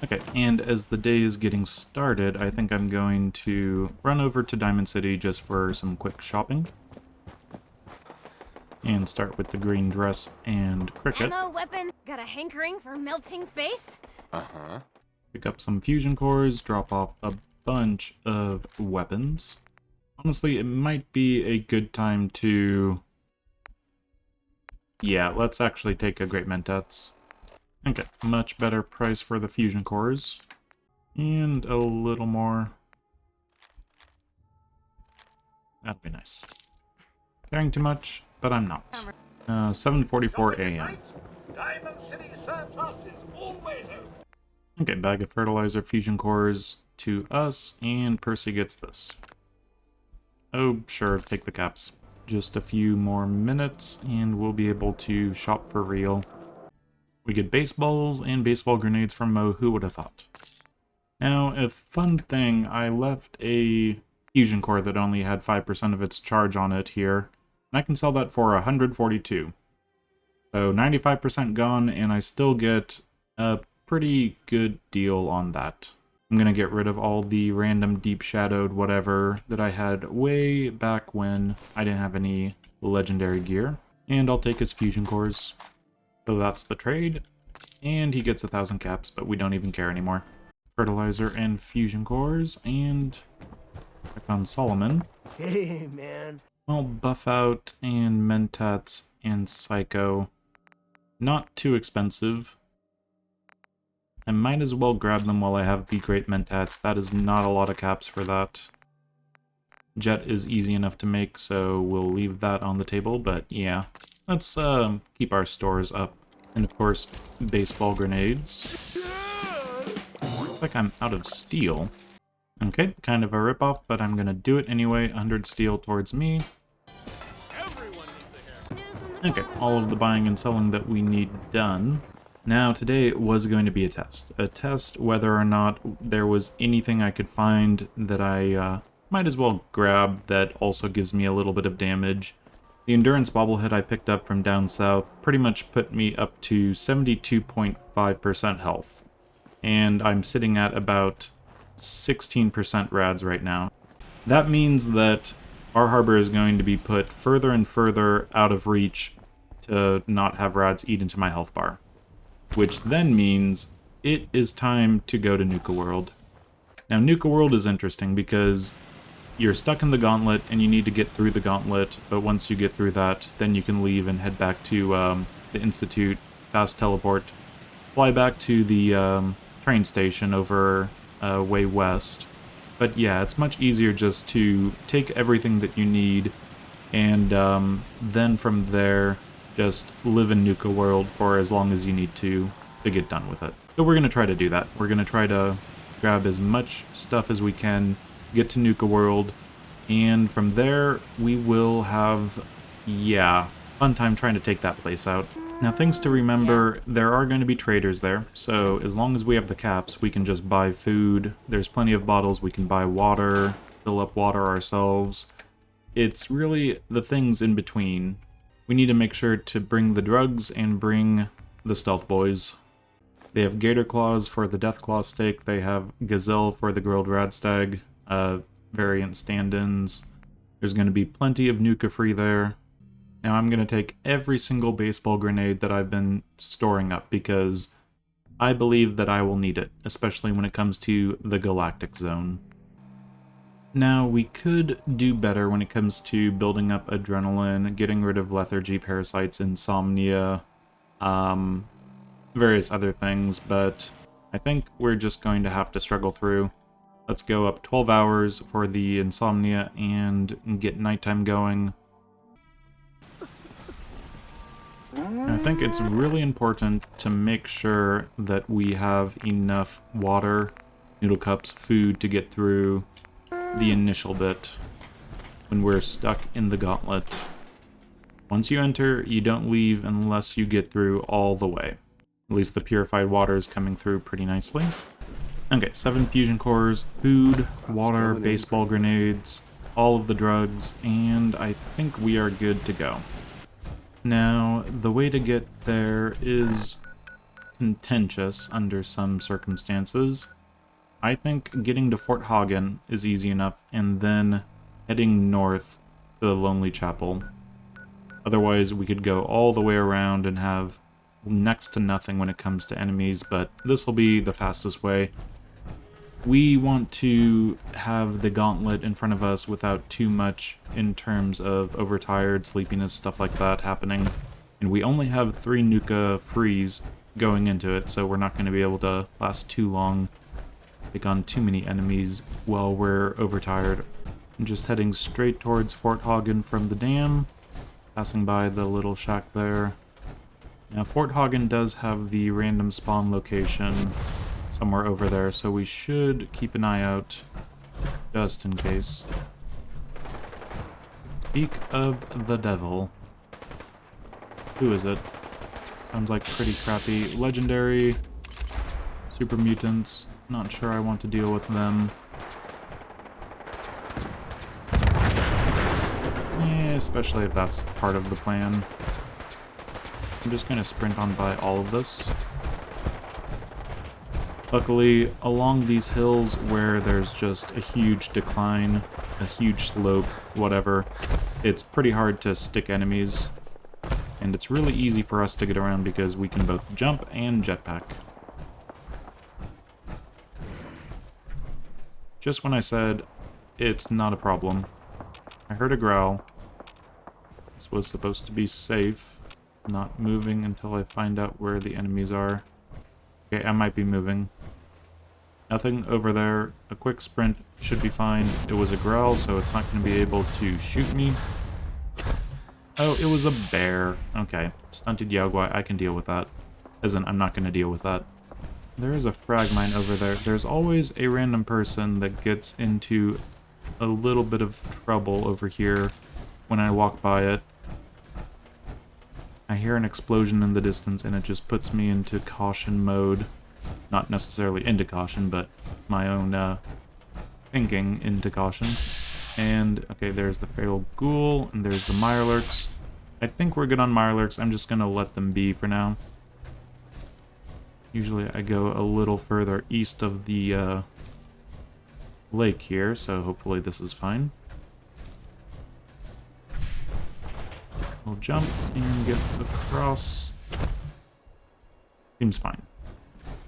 Okay, and as the day is getting started, I think I'm going to run over to Diamond City just for some quick shopping. And start with the green dress and cricket. Ammo, weapon, got a hankering for melting face? Uh-huh. Pick up some fusion cores, drop off a bunch of weapons. Honestly, it might be a good time to... Yeah, let's actually take a Great Mentats. Okay, much better price for the fusion cores. And a little more. That'd be nice. Caring too much, but I'm not. 7:44 a.m. Diamond City surplus is always open. Okay, bag of fertilizer, fusion cores to us, and Percy gets this. Oh, sure, take the caps. Just a few more minutes, and we'll be able to shop for real. We get baseballs and baseball grenades from Mo, who would have thought? Now, a fun thing, I left a fusion core that only had 5% of its charge on it here, and I can sell that for 142. So 95% gone, and I still get a pretty good deal on that. I'm gonna get rid of all the random deep shadowed whatever that I had way back when I didn't have any legendary gear, and I'll take his fusion cores. So that's the trade, and he gets 1,000 caps, but we don't even care anymore. Fertilizer and fusion cores, and I found Solomon. Hey, man. I'll buff out and Mentats and Psycho. Not too expensive. I might as well grab them while I have the Great Mentats. That is not a lot of caps for that. Jet is easy enough to make, so we'll leave that on the table, but yeah. Let's keep our stores up. And of course, baseball grenades. Looks like I'm out of steel. Okay, kind of a ripoff, but I'm gonna do it anyway. 100 steel towards me. Okay, all of the buying and selling that we need done. Now, today was going to be a test. A test whether or not there was anything I could find that I might as well grab that also gives me a little bit of damage. The Endurance Bobblehead I picked up from down south pretty much put me up to 72.5% health. And I'm sitting at about 16% rads right now. That means that Bar Harbor is going to be put further and further out of reach to not have rads eat into my health bar. Which then means it is time to go to Nuka World. Now, Nuka World is interesting because you're stuck in the gauntlet and you need to get through the gauntlet, but once you get through that, then you can leave and head back to the Institute, fast teleport, fly back to the train station over way west. But yeah, it's much easier just to take everything that you need and then from there just live in Nuka World for as long as you need to get done with it. So we're going to try to do that. We're going to try to grab as much stuff as we can, get to Nuka World, and from there we will have, yeah, fun time trying to take that place out. Now, things to remember, there are going to be traders there, so as long as we have the caps, we can just buy food. There's plenty of bottles, we can buy water, fill up water ourselves. It's really the things in between. We need to make sure to bring the drugs and bring the stealth boys. They have gator claws for the death claw steak, they have gazelle for the grilled radstag, variant stand-ins. There's going to be plenty of Nuka free there. Now I'm going to take every single baseball grenade that I've been storing up because I believe that I will need it, especially when it comes to the Galactic Zone. Now, we could do better when it comes to building up adrenaline, getting rid of lethargy, parasites, insomnia, various other things, but I think we're just going to have to struggle through. Let's go up 12 hours for the insomnia and get nighttime going. I think it's really important to make sure that we have enough water, noodle cups, food to get through the initial bit when we're stuck in the gauntlet. Once you enter, you don't leave unless you get through all the way. At least the purified water is coming through pretty nicely. Okay, 7 fusion cores, food, water, baseball grenades, all of the drugs, and I think we are good to go. Now, the way to get there is contentious under some circumstances. I think getting to Fort Hagen is easy enough, and then heading north to the Lonely Chapel. Otherwise, we could go all the way around and have next to nothing when it comes to enemies, but this will be the fastest way. We want to have the gauntlet in front of us without too much in terms of overtired, sleepiness, stuff like that happening. And we only have 3 Nuka freeze going into it, so we're not going to be able to last too long, take on too many enemies while we're overtired. I'm just heading straight towards Fort Hagen from the dam, passing by the little shack there. Now, Fort Hagen does have the random spawn location somewhere over there, so we should keep an eye out just in case. Speak of the devil. Who is it? Sounds like pretty crappy. Legendary, super mutants. Not sure I want to deal with them. Especially if that's part of the plan. I'm just going to sprint on by all of this. Luckily, along these hills where there's just a huge decline, a huge slope, whatever, it's pretty hard to stick enemies. And it's really easy for us to get around because we can both jump and jetpack. Just when I said it's not a problem, I heard a growl. This was supposed to be safe, not moving until I find out where the enemies are. Okay, I might be moving. Nothing over there. A quick sprint should be fine. It was a growl, so it's not going to be able to shoot me. Oh, it was a bear. Okay. Stunted Yaoguai, I can deal with that. As in, I'm not going to deal with that. There is a frag mine over there. There's always a random person that gets into a little bit of trouble over here when I walk by it. I hear an explosion in the distance and it just puts me into caution mode. Not necessarily into caution, but my own thinking into caution. And, okay, there's the Feral Ghoul, and there's the Mirelurks. I think we're good on Mirelurks. I'm just going to let them be for now. Usually I go a little further east of the lake here, so hopefully this is fine. We'll jump and get across. Seems fine.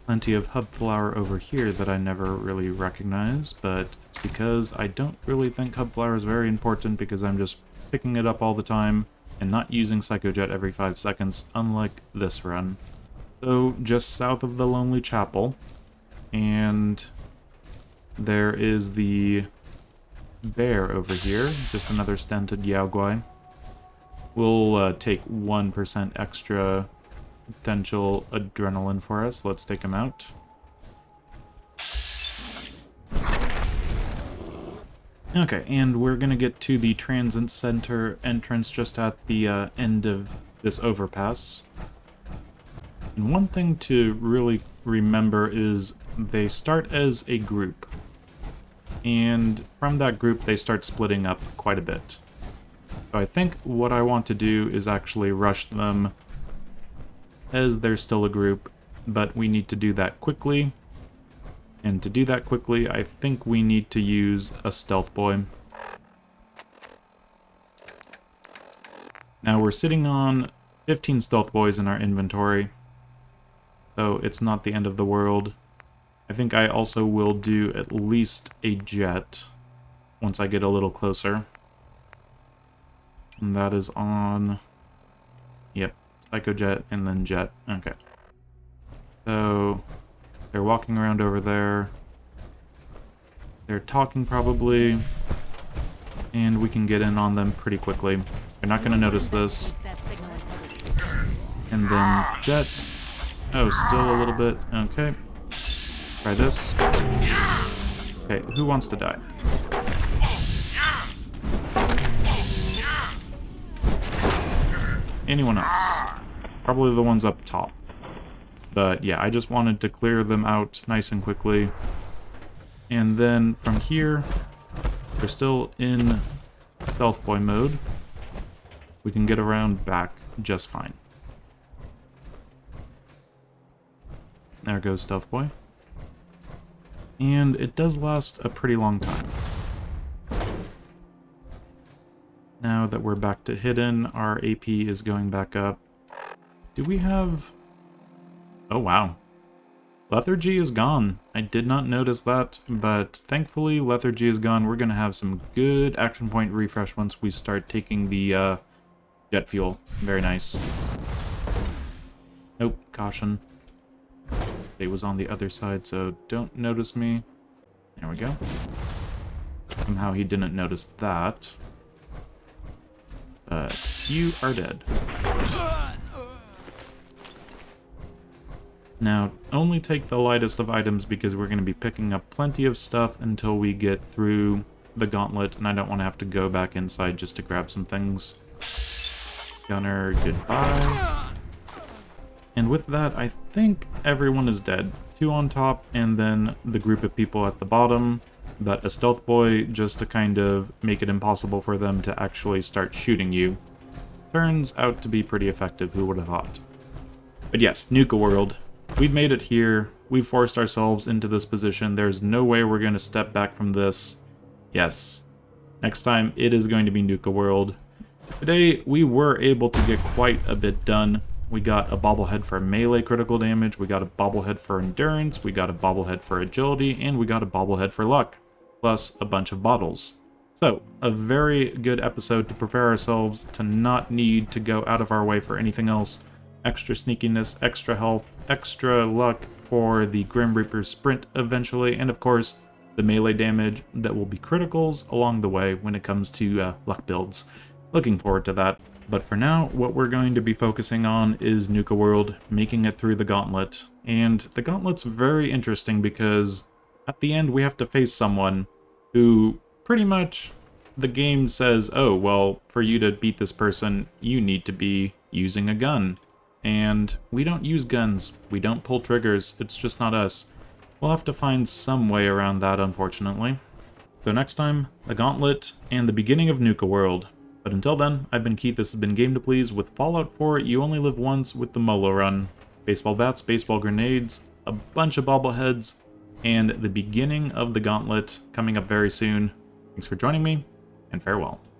Plenty of hub flower over here that I never really recognize, but it's because I don't really think hub flower is very important because I'm just picking it up all the time and not using Psycho Jet every 5 seconds, unlike this run. So, just south of the Lonely Chapel, and there is the bear over here, just another stunted Yaoguai. We'll take 1% extra potential adrenaline for us. Let's take him out. Okay, and we're gonna get to the transit center entrance just at the end of this overpass. And one thing to really remember is they start as a group, and from that group they start splitting up quite a bit. So I think what I want to do is actually rush them as they're still a group, but we need to do that quickly. And to do that quickly, I think we need to use a stealth boy. Now we're sitting on 15 stealth boys in our inventory, so it's not the end of the world. I think I also will do at least a jet once I get a little closer. And that is on... Yep, Psycho Jet and then Jet. Okay. So, they're walking around over there. They're talking probably. And we can get in on them pretty quickly. They're not going to notice this. And then Jet. Oh, still a little bit. Okay. Try this. Okay, who wants to die? Anyone else? Probably the ones up top. But yeah, I just wanted to clear them out nice and quickly. And then from here, we're still in stealth boy mode. We can get around back just fine. There goes stealth boy. And it does last a pretty long time. Now that we're back to hidden, our AP is going back up. Do we have... Oh, wow. Lethargy is gone. I did not notice that, but thankfully lethargy is gone. We're going to have some good action point refresh once we start taking the jet fuel. Very nice. Nope, caution. It was on the other side, so don't notice me. There we go. Somehow he didn't notice that. But you are dead. Now, only take the lightest of items because we're going to be picking up plenty of stuff until we get through the gauntlet, and I don't want to have to go back inside just to grab some things. Gunner, goodbye. And with that, I think everyone is dead. 2 on top, and then the group of people at the bottom. But a stealth boy, just to kind of make it impossible for them to actually start shooting you. Turns out to be pretty effective, who would have thought. But yes, Nuka World. We've made it here. We've forced ourselves into this position. There's no way we're going to step back from this. Yes. Next time, it is going to be Nuka World. Today, we were able to get quite a bit done. We got a bobblehead for melee critical damage, we got a bobblehead for endurance, we got a bobblehead for agility, and we got a bobblehead for luck, plus a bunch of bottles. So, a very good episode to prepare ourselves to not need to go out of our way for anything else. Extra sneakiness, extra health, extra luck for the Grim Reaper sprint eventually, and of course, the melee damage that will be criticals along the way when it comes to luck builds. Looking forward to that. But for now, what we're going to be focusing on is Nuka World, making it through the gauntlet. And the gauntlet's very interesting because at the end we have to face someone who pretty much the game says, oh, well, for you to beat this person, you need to be using a gun. And we don't use guns, we don't pull triggers, it's just not us. We'll have to find some way around that, unfortunately. So next time, the gauntlet and the beginning of Nuka World. But until then, I've been Keith, this has been Game to Please with Fallout 4, You Only Live Once with the Molo run. Baseball bats, baseball grenades, a bunch of bobbleheads, and the beginning of the gauntlet coming up very soon. Thanks for joining me, and farewell.